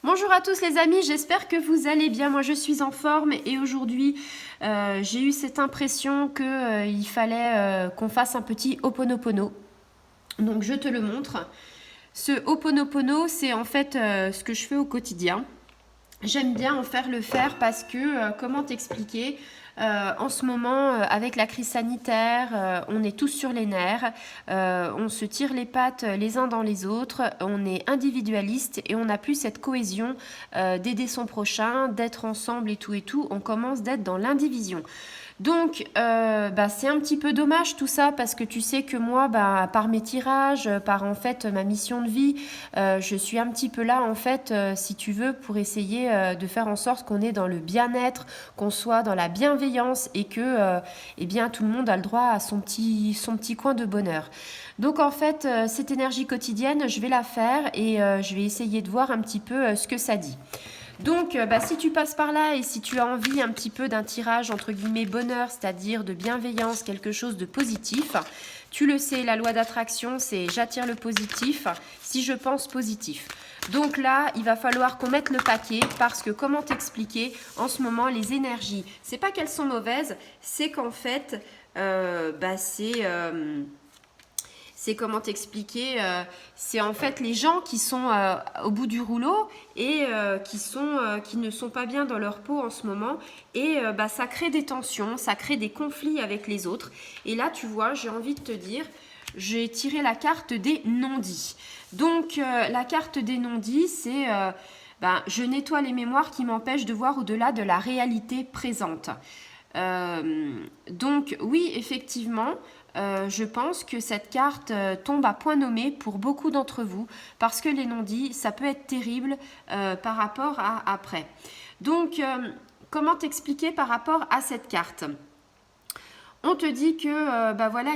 Bonjour à tous les amis, j'espère que vous allez bien. Moi je suis en forme et aujourd'hui j'ai eu cette impression qu'il fallait qu'on fasse un petit Ho'oponopono. Donc je te le montre. Ce Ho'oponopono, c'est en fait ce que je fais au quotidien. J'aime bien en faire le faire parce que, comment t'expliquer, en ce moment, avec la crise sanitaire, on est tous sur les nerfs, on se tire les pattes les uns dans les autres, on est individualiste et on n'a plus cette cohésion d'aider son prochain, d'être ensemble et tout, on commence d'être dans l'indivision. Donc, c'est un petit peu dommage tout ça parce que tu sais que moi, par mes tirages, par en fait ma mission de vie, je suis un petit peu là en fait, si tu veux, pour essayer de faire en sorte qu'on est dans le bien-être, qu'on soit dans la bienveillance et que, eh bien, tout le monde a le droit à son petit coin de bonheur. Donc en fait, cette énergie quotidienne, je vais la faire et je vais essayer de voir un petit peu ce que ça dit. Donc, si tu passes par là et si tu as envie un petit peu d'un tirage entre guillemets bonheur, c'est-à-dire de bienveillance, quelque chose de positif, tu le sais, la loi d'attraction, c'est j'attire le positif si je pense positif. Donc là, il va falloir qu'on mette le paquet parce que comment t'expliquer en ce moment les énergies, c'est pas qu'elles sont mauvaises, c'est qu'en fait, c'est comment t'expliquer, c'est en fait les gens qui sont au bout du rouleau et qui ne sont pas bien dans leur peau en ce moment et ça crée des tensions, ça crée des conflits avec les autres. Et là, tu vois, j'ai envie de te dire, j'ai tiré la carte des non-dits. Donc, la carte des non-dits, c'est je nettoie les mémoires qui m'empêchent de voir au-delà de la réalité présente. Donc oui, effectivement, je pense que cette carte tombe à point nommé pour beaucoup d'entre vous parce que les non-dits, ça peut être terrible par rapport à après. Donc, comment t'expliquer par rapport à cette carte ? On te dit que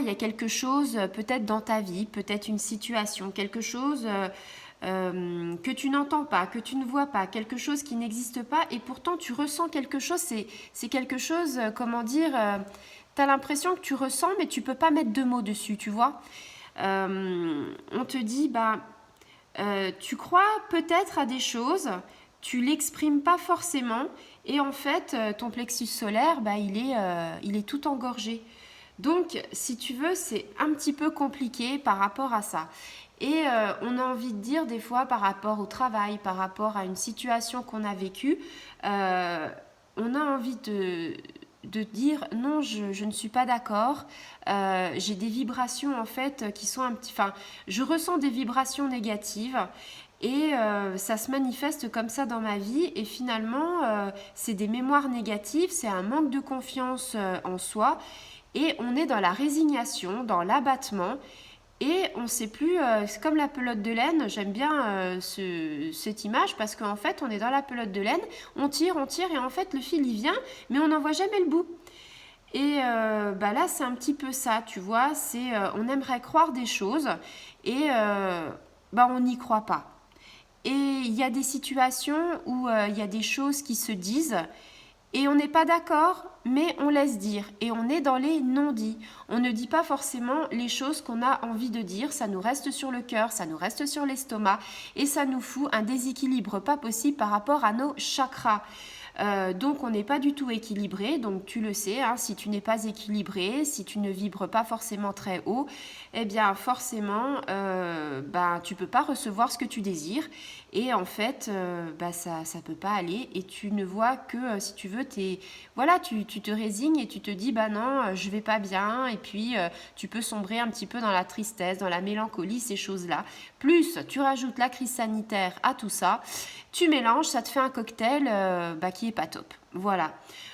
il y a quelque chose peut-être dans ta vie, peut-être une situation, quelque chose que tu n'entends pas, que tu ne vois pas, quelque chose qui n'existe pas et pourtant tu ressens quelque chose, c'est quelque chose, tu as l'impression que tu ressens mais tu peux pas mettre de mots dessus, tu vois. On te dit, tu crois peut-être à des choses, tu l'exprimes pas forcément et en fait ton plexus solaire, il est tout engorgé. Donc, si tu veux, c'est un petit peu compliqué par rapport à ça. Et on a envie de dire des fois par rapport au travail, par rapport à une situation qu'on a vécue, on a envie de dire non, je ne suis pas d'accord. J'ai des vibrations en fait qui sont je ressens des vibrations négatives. Et ça se manifeste comme ça dans ma vie et finalement c'est des mémoires négatives, c'est un manque de confiance en soi et on est dans la résignation, dans l'abattement et on ne sait plus, c'est comme la pelote de laine, j'aime bien cette image parce qu'en fait on est dans la pelote de laine, on tire et en fait le fil il vient mais on n'en voit jamais le bout. Et là c'est un petit peu ça, tu vois, c'est on aimerait croire des choses et on n'y croit pas. Et il y a des situations où il y a des choses qui se disent et on n'est pas d'accord, mais on laisse dire. Et on est dans les non-dits. On ne dit pas forcément les choses qu'on a envie de dire. Ça nous reste sur le cœur, ça nous reste sur l'estomac. Et ça nous fout un déséquilibre pas possible par rapport à nos chakras. Donc on n'est pas du tout équilibré, donc tu le sais, hein, si tu n'es pas équilibré, si tu ne vibres pas forcément très haut, eh bien forcément tu peux pas recevoir ce que tu désires et en fait ça peut pas aller et tu ne vois que si tu veux tu te résignes et tu te dis non je vais pas bien et puis tu peux sombrer un petit peu dans la tristesse, dans la mélancolie, ces choses-là. Plus tu rajoutes la crise sanitaire à tout ça, tu mélanges, ça te fait un cocktail qui est pas top. Voilà.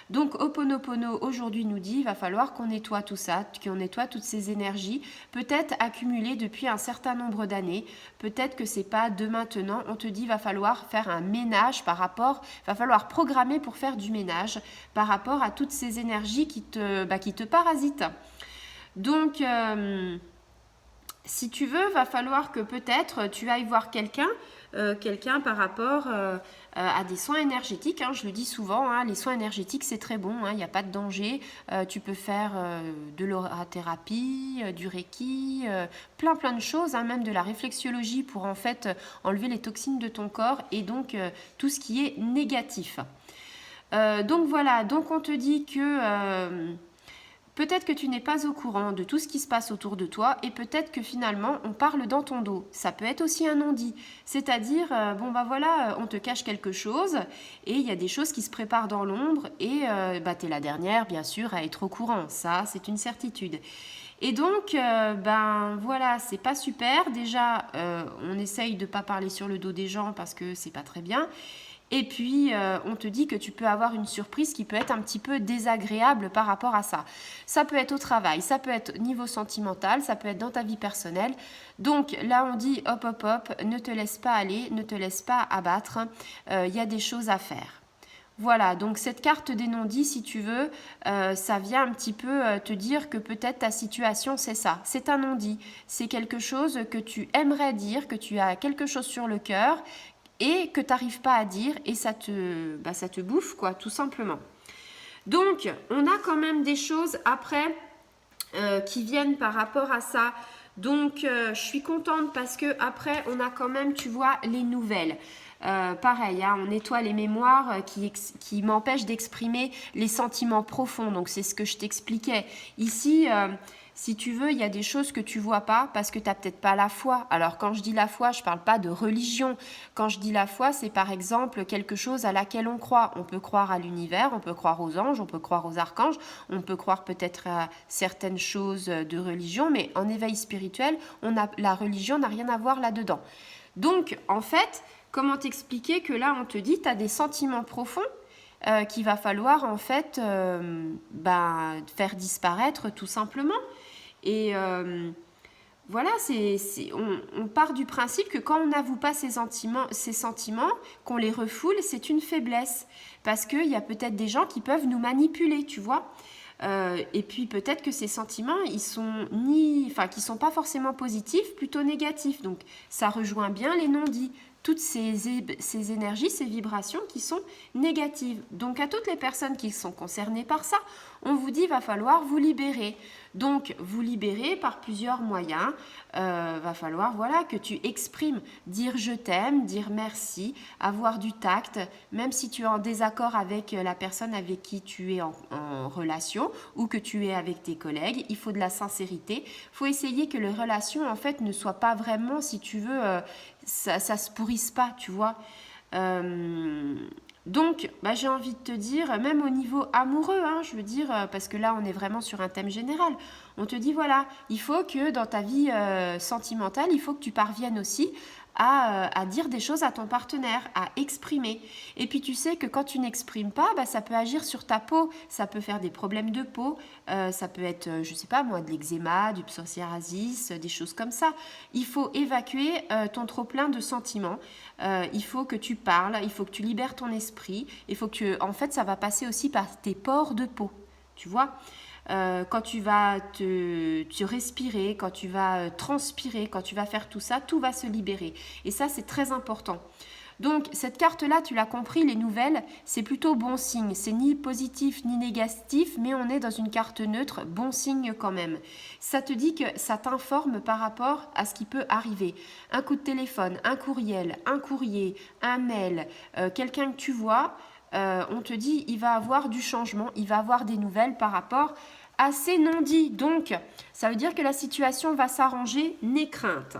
Donc Ho'oponopono aujourd'hui nous dit il va falloir qu'on nettoie tout ça, qu'on nettoie toutes ces énergies, peut-être accumulées depuis un certain nombre d'années, peut-être que c'est pas de maintenant, on te dit il va falloir faire un ménage va falloir programmer pour faire du ménage par rapport à toutes ces énergies qui te parasitent. Donc si tu veux, va falloir que peut-être tu ailles voir quelqu'un quelqu'un par rapport à des soins énergétiques. Hein, je le dis souvent, hein, les soins énergétiques c'est très bon, il n'y a pas de danger. Tu peux faire de l'aurathérapie, du reiki, plein de choses, hein, même de la réflexologie pour en fait enlever les toxines de ton corps et donc tout ce qui est négatif. Donc voilà, donc on te dit que peut-être que tu n'es pas au courant de tout ce qui se passe autour de toi et peut-être que finalement on parle dans ton dos. Ça peut être aussi un non-dit, c'est-à-dire bon bah voilà, on te cache quelque chose et il y a des choses qui se préparent dans l'ombre et t'es la dernière bien sûr à être au courant, ça c'est une certitude. Et donc, ben voilà, c'est pas super. Déjà, on essaye de pas parler sur le dos des gens parce que c'est pas très bien. Et puis, on te dit que tu peux avoir une surprise qui peut être un petit peu désagréable par rapport à ça. Ça peut être au travail, ça peut être au niveau sentimental, ça peut être dans ta vie personnelle. Donc là, on dit hop, hop, hop, ne te laisse pas aller, ne te laisse pas abattre. Il y a des choses à faire. Voilà, donc cette carte des non-dits, si tu veux, ça vient un petit peu te dire que peut-être ta situation, c'est ça. C'est un non-dit. C'est quelque chose que tu aimerais dire, que tu as quelque chose sur le cœur et que tu n'arrives pas à dire et ça te bouffe, quoi, tout simplement. Donc, on a quand même des choses après qui viennent par rapport à ça. Donc, je suis contente parce que après, on a quand même, tu vois, les nouvelles. Pareil, hein, on nettoie les mémoires qui m'empêchent d'exprimer les sentiments profonds. Donc, c'est ce que je t'expliquais. Ici, si tu veux, il y a des choses que tu vois pas parce que tu n'as peut-être pas la foi. Alors, quand je dis la foi, je ne parle pas de religion. Quand je dis la foi, c'est par exemple quelque chose à laquelle on croit. On peut croire à l'univers, on peut croire aux anges, on peut croire aux archanges, on peut croire peut-être à certaines choses de religion, mais en éveil spirituel, la religion n'a rien à voir là-dedans. Donc, en fait, comment t'expliquer que là, on te dit, tu as des sentiments profonds qu'il va falloir en fait faire disparaître tout simplement. Et voilà, on part du principe que quand on n'avoue pas ses sentiments, qu'on les refoule, c'est une faiblesse. Parce qu'il y a peut-être des gens qui peuvent nous manipuler, tu vois. Et puis peut-être que ces sentiments, qui sont pas forcément positifs, plutôt négatifs. Donc ça rejoint bien les non-dits. Toutes ces énergies, ces vibrations qui sont négatives. Donc à toutes les personnes qui sont concernées par ça, on vous dit va falloir vous libérer. Donc vous libérer par plusieurs moyens. Va falloir que tu exprimes, dire je t'aime, dire merci, avoir du tact, même si tu es en désaccord avec la personne avec qui tu es en relation ou que tu es avec tes collègues, il faut de la sincérité. Il faut essayer que les relations en fait ne soient pas vraiment, si tu veux, ça se pourrisse pas, tu vois. Donc, j'ai envie de te dire, même au niveau amoureux, hein, je veux dire, parce que là, on est vraiment sur un thème général. On te dit, voilà, il faut que dans ta vie sentimentale, il faut que tu parviennes aussi à dire des choses à ton partenaire, à exprimer. Et puis, tu sais que quand tu n'exprimes pas, ça peut agir sur ta peau. Ça peut faire des problèmes de peau. Ça peut être, je sais pas moi, de l'eczéma, du psoriasis, des choses comme ça. Il faut évacuer ton trop-plein de sentiments. Il faut que tu parles, il faut que tu libères ton esprit. Il faut que, en fait, ça va passer aussi par tes pores de peau. Tu vois, quand tu vas te respirer, quand tu vas transpirer, quand tu vas faire tout ça, tout va se libérer. Et ça, c'est très important. Donc, cette carte-là, tu l'as compris, les nouvelles, c'est plutôt bon signe. C'est ni positif ni négatif, mais on est dans une carte neutre, bon signe quand même. Ça te dit que ça t'informe par rapport à ce qui peut arriver. Un coup de téléphone, un courriel, un courrier, un mail, quelqu'un que tu vois, on te dit il va avoir du changement, il va avoir des nouvelles par rapport à ces non-dits. Donc, ça veut dire que la situation va s'arranger, n'aie crainte.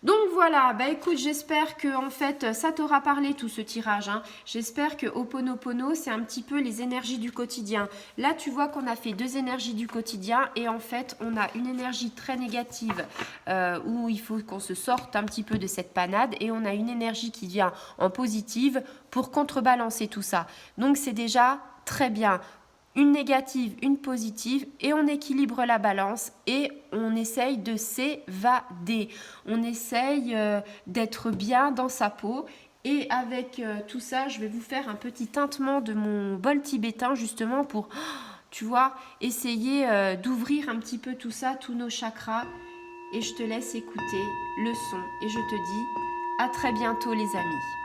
Donc voilà, écoute, j'espère que en fait ça t'aura parlé tout ce tirage. Hein. J'espère que Ho'oponopono, c'est un petit peu les énergies du quotidien. Là, tu vois qu'on a fait 2 énergies du quotidien et en fait, on a une énergie très négative où il faut qu'on se sorte un petit peu de cette panade et on a une énergie qui vient en positive pour contrebalancer tout ça. Donc c'est déjà très bien. Une négative, une positive, et on équilibre la balance et on essaye de s'évader. On essaye d'être bien dans sa peau. Et avec tout ça, je vais vous faire un petit tintement de mon bol tibétain justement pour, tu vois, essayer d'ouvrir un petit peu tout ça, tous nos chakras. Et je te laisse écouter le son et je te dis À très bientôt les amis.